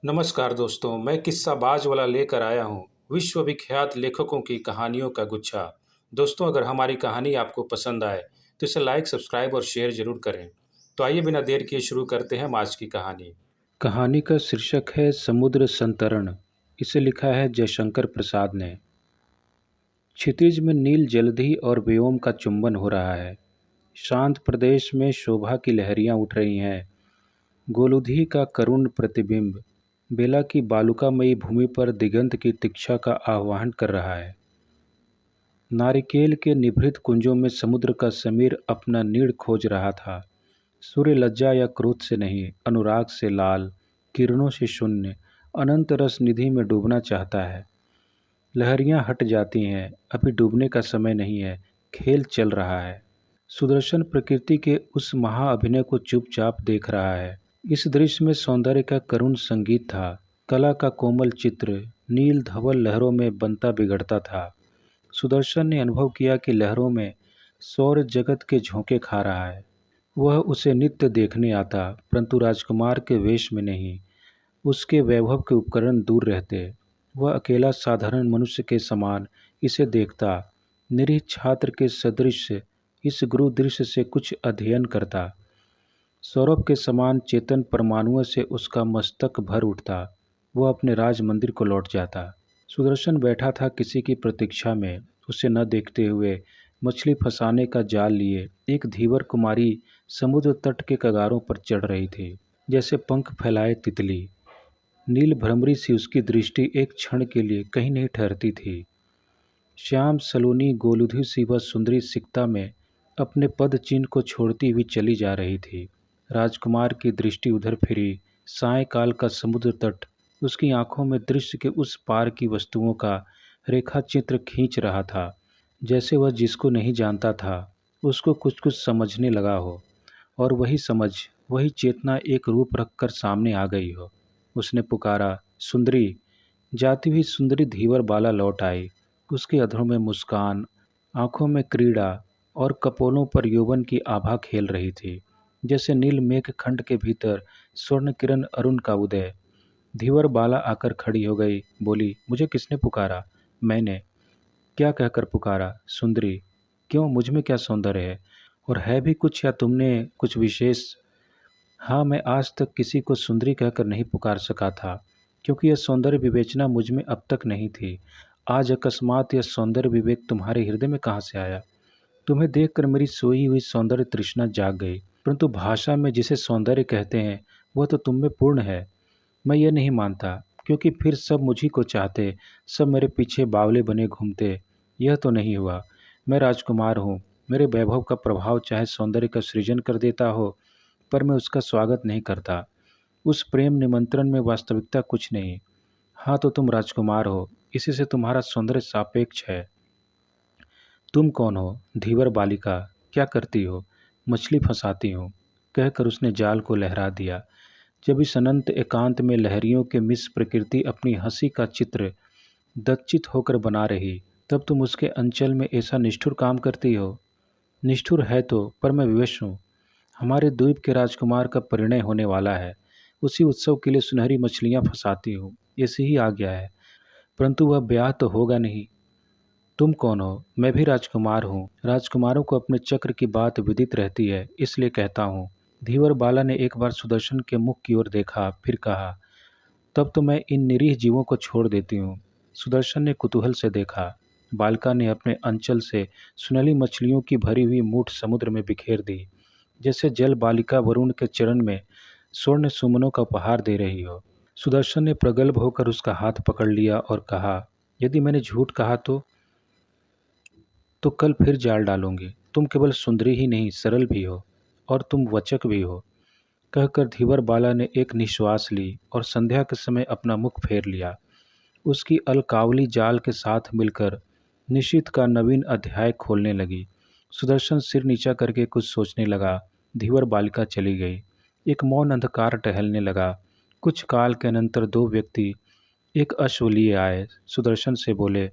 नमस्कार दोस्तों, मैं किस्साबाज वाला लेकर आया हूँ विश्वविख्यात लेखकों की कहानियों का गुच्छा। दोस्तों, अगर हमारी कहानी आपको पसंद आए तो इसे लाइक, सब्सक्राइब और शेयर जरूर करें। तो आइए बिना देर किए शुरू करते हैं हम आज की कहानी। कहानी का शीर्षक है समुद्र संतरण। इसे लिखा है जयशंकर प्रसाद ने। क्षितिज में नील जलधि और व्योम का चुंबन हो रहा है। शांत प्रदेश में शोभा की लहरियां उठ रही हैं। गोलुधी का करुण प्रतिबिंब बेला की बालुकामयी भूमि पर दिगंत की तिक्षा का आह्वान कर रहा है। नारिकेल के निभृत कुंजों में समुद्र का समीर अपना नीड़ खोज रहा था। सूर्य लज्जा या क्रोध से नहीं, अनुराग से लाल, किरणों से शून्य, अनंत रस निधि में डूबना चाहता है। लहरियां हट जाती हैं, अभी डूबने का समय नहीं है, खेल चल रहा है। सुदर्शन प्रकृति के उस महाअभिनय को चुपचाप देख रहा है। इस दृश्य में सौंदर्य का करुण संगीत था। कला का कोमल चित्र नील धवल लहरों में बनता बिगड़ता था। सुदर्शन ने अनुभव किया कि लहरों में सौर जगत के झोंके खा रहा है। वह उसे नित्य देखने आता, परंतु राजकुमार के वेश में नहीं। उसके वैभव के उपकरण दूर रहते। वह अकेला साधारण मनुष्य के समान इसे देखता, निरीह छात्र के सदृश इस गुरु दृश्य से कुछ अध्ययन करता। सौरभ के समान चेतन परमाणुओं से उसका मस्तक भर उठता। वह अपने राज मंदिर को लौट जाता। सुदर्शन बैठा था किसी की प्रतीक्षा में, उसे न देखते हुए मछली फंसाने का जाल लिए एक धीवर कुमारी समुद्र तट के कगारों पर चढ़ रही थी, जैसे पंख फैलाए तितली। नील भ्रमरी सी उसकी दृष्टि एक क्षण के लिए कहीं नहीं ठहरती थी। श्याम सलोनी गोलुधी सी वह सुंदरी सिकता में अपने पद चिन्ह को छोड़ती हुई चली जा रही थी। राजकुमार की दृष्टि उधर फिरी। सायंकाल का समुद्र तट उसकी आंखों में दृश्य के उस पार की वस्तुओं का रेखा चित्र खींच रहा था, जैसे वह जिसको नहीं जानता था उसको कुछ कुछ समझने लगा हो, और वही समझ, वही चेतना एक रूप रखकर सामने आ गई हो। उसने पुकारा, सुंदरी। जाती हुई सुंदरी धीवर बाला लौट आई। उसके अधरों में मुस्कान, आंखों में क्रीड़ा और कपोलों पर यौवन की आभा खेल रही थी, जैसे नील मेघ खंड के भीतर स्वर्ण किरण अरुण का उदय। धीवर बाला आकर खड़ी हो गई, बोली, मुझे किसने पुकारा? मैंने। क्या कहकर पुकारा? सुंदरी। क्यों, मुझ में क्या सौंदर्य है? और है भी कुछ, या तुमने कुछ विशेष? हाँ, मैं आज तक किसी को सुंदरी कहकर नहीं पुकार सका था, क्योंकि यह सौंदर्य विवेचना मुझ में अब तक नहीं थी। आज अकस्मात यह सौंदर्य विवेक तुम्हारे हृदय में कहाँ से आया? तुम्हें देखकर मेरी सोई हुई सौंदर्य तृष्णा जाग गई, परंतु भाषा में जिसे सौंदर्य कहते हैं वह तो तुम में पूर्ण है। मैं ये नहीं मानता, क्योंकि फिर सब मुझी को चाहते, सब मेरे पीछे बावले बने घूमते। यह तो नहीं हुआ। मैं राजकुमार हूँ। मेरे वैभव का प्रभाव चाहे सौंदर्य का सृजन कर देता हो, पर मैं उसका स्वागत नहीं करता। उस प्रेम निमंत्रण में वास्तविकता कुछ नहीं। हाँ, तो तुम राजकुमार हो, इसी से तुम्हारा सौंदर्य सापेक्ष है। तुम कौन हो? धीवर बालिका। क्या करती हो? मछली फंसाती हूँ, कहकर उसने जाल को लहरा दिया। जब इस अनंत एकांत में लहरियों के मिस प्रकृति अपनी हंसी का चित्र दच्चित होकर बना रही, तब तुम उसके अंचल में ऐसा निष्ठुर काम करती हो? निष्ठुर है तो, पर मैं विवश हूँ। हमारे द्वीप के राजकुमार का परिणय होने वाला है। उसी उत्सव के लिए सुनहरी मछलियाँ फंसाती हूँ, ऐसी ही आज्ञा है। परंतु वह ब्याह तो होगा नहीं। तुम कौन हो? मैं भी राजकुमार हूँ। राजकुमारों को अपने चक्र की बात विदित रहती है, इसलिए कहता हूँ। धीवर बाला ने एक बार सुदर्शन के मुख की ओर देखा, फिर कहा, तब तो मैं इन निरीह जीवों को छोड़ देती हूँ। सुदर्शन ने कुतूहल से देखा। बालिका ने अपने अंचल से सुनहली मछलियों की भरी हुई मूठ समुद्र में बिखेर दी, जैसे जल बालिका वरुण के चरण में स्वर्ण सुमनों का उपहार दे रही हो। सुदर्शन ने प्रगल्भ होकर उसका हाथ पकड़ लिया और कहा, यदि मैंने झूठ कहा तो कल फिर जाल डालूंगी। तुम केवल सुंदरी ही नहीं, सरल भी हो, और तुम वचक भी हो। कहकर धीवर बाला ने एक निश्वास ली और संध्या के समय अपना मुख फेर लिया। उसकी अलकावली जाल के साथ मिलकर निशीथ का नवीन अध्याय खोलने लगी। सुदर्शन सिर नीचा करके कुछ सोचने लगा। धीवर बालिका चली गई। एक मौन अंधकार टहलने लगा। कुछ काल के अनंतर दो व्यक्ति एक अश्व लिए आए। सुदर्शन से बोले,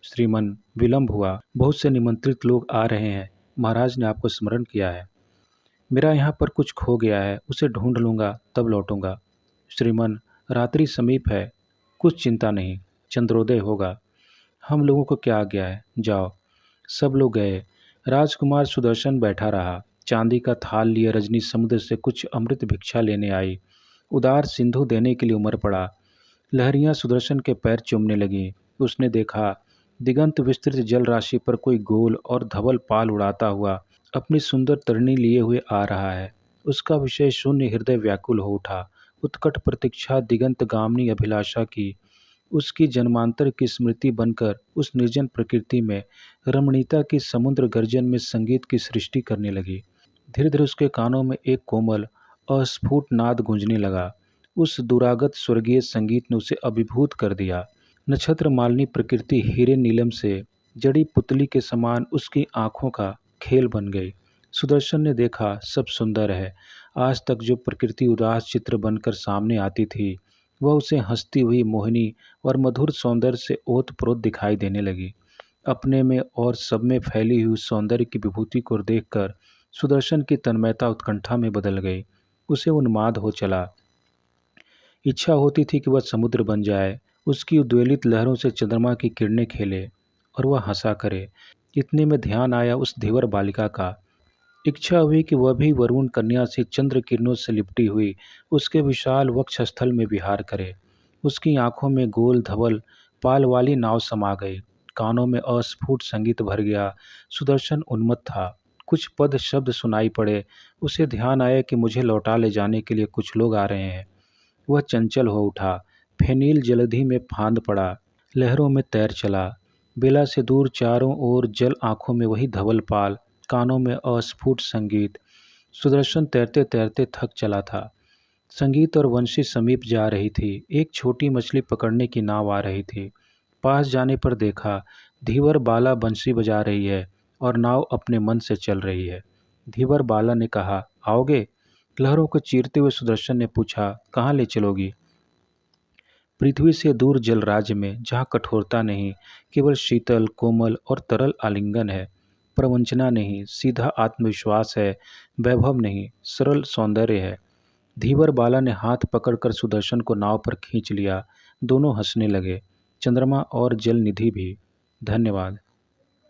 श्रीमन, विलंब हुआ, बहुत से निमंत्रित लोग आ रहे हैं। महाराज ने आपको स्मरण किया है। मेरा यहाँ पर कुछ खो गया है, उसे ढूंढ लूँगा तब लौटूंगा। श्रीमन, रात्रि समीप है, कुछ चिंता नहीं, चंद्रोदय होगा। हम लोगों को क्या आज्ञा है, जाओ। सब लोग गए। राजकुमार सुदर्शन बैठा रहा। चांदी का थाल लिए रजनी समुद्र से कुछ अमृत भिक्षा लेने आई। उदार सिंधु देने के लिए उमड़ पड़ा। लहरियां सुदर्शन के पैर चूमने लगीं। उसने देखा, दिगंत विस्तृत जल राशि पर कोई गोल और धवल पाल उड़ाता हुआ अपनी सुंदर तरणी लिए हुए आ रहा है। उसका विषय शून्य हृदय व्याकुल हो उठा। उत्कट प्रतीक्षा दिगंत गामिनी अभिलाषा की उसकी जन्मांतर की स्मृति बनकर उस निर्जन प्रकृति में रमणीयता की समुद्र गर्जन में संगीत की सृष्टि करने लगी। धीरे धीरे उसके कानों में एक कोमल अस्फुट नाद गूंजने लगा। उस दुरागत स्वर्गीय संगीत ने उसे अभिभूत कर दिया। नक्षत्र मालिनी प्रकृति हीरे नीलम से जड़ी पुतली के समान उसकी आंखों का खेल बन गई। सुदर्शन ने देखा, सब सुंदर है। आज तक जो प्रकृति उदास चित्र बनकर सामने आती थी, वह उसे हंसती हुई मोहिनी और मधुर सौंदर्य से ओतप्रोत दिखाई देने लगी। अपने में और सब में फैली हुई सौंदर्य की विभूति को देखकर सुदर्शन की तन्मयता उत्कंठा में बदल गई। उसे उन्माद हो चला। इच्छा होती थी कि वह समुद्र बन जाए, उसकी उद्वेलित लहरों से चंद्रमा की किरणें खेले और वह हंसा करे। इतने में ध्यान आया उस धीवर बालिका का। इच्छा हुई कि वह भी वरुण कन्या से चंद्र किरणों से लिपटी हुई उसके विशाल वक्षस्थल में विहार करे। उसकी आंखों में गोल धवल पाल वाली नाव समा गई। कानों में अस्फुट संगीत भर गया। सुदर्शन उन्मत्त था। कुछ पद शब्द सुनाई पड़े। उसे ध्यान आया कि मुझे लौटा ले जाने के लिए कुछ लोग आ रहे हैं। वह चंचल हो उठा। फेनील जलधि में फांद पड़ा। लहरों में तैर चला। बेला से दूर चारों ओर जल, आंखों में वही धवल पाल, कानों में अस्फुट संगीत। सुदर्शन तैरते तैरते थक चला था। संगीत और वंशी समीप जा रही थी। एक छोटी मछली पकड़ने की नाव आ रही थी। पास जाने पर देखा, धीवर बाला बंसी बजा रही है और नाव अपने मन से चल रही है। धीवर बाला ने कहा, आओगे? लहरों को चीरते हुए सुदर्शन ने पूछा, कहाँ ले चलोगी? पृथ्वी से दूर जल राज्य में, जहाँ कठोरता नहीं, केवल शीतल कोमल और तरल आलिंगन है। प्रवंचना नहीं, सीधा आत्मविश्वास है। वैभव नहीं, सरल सौंदर्य है। धीवर बाला ने हाथ पकड़कर सुदर्शन को नाव पर खींच लिया। दोनों हंसने लगे, चंद्रमा और जल निधि भी। धन्यवाद।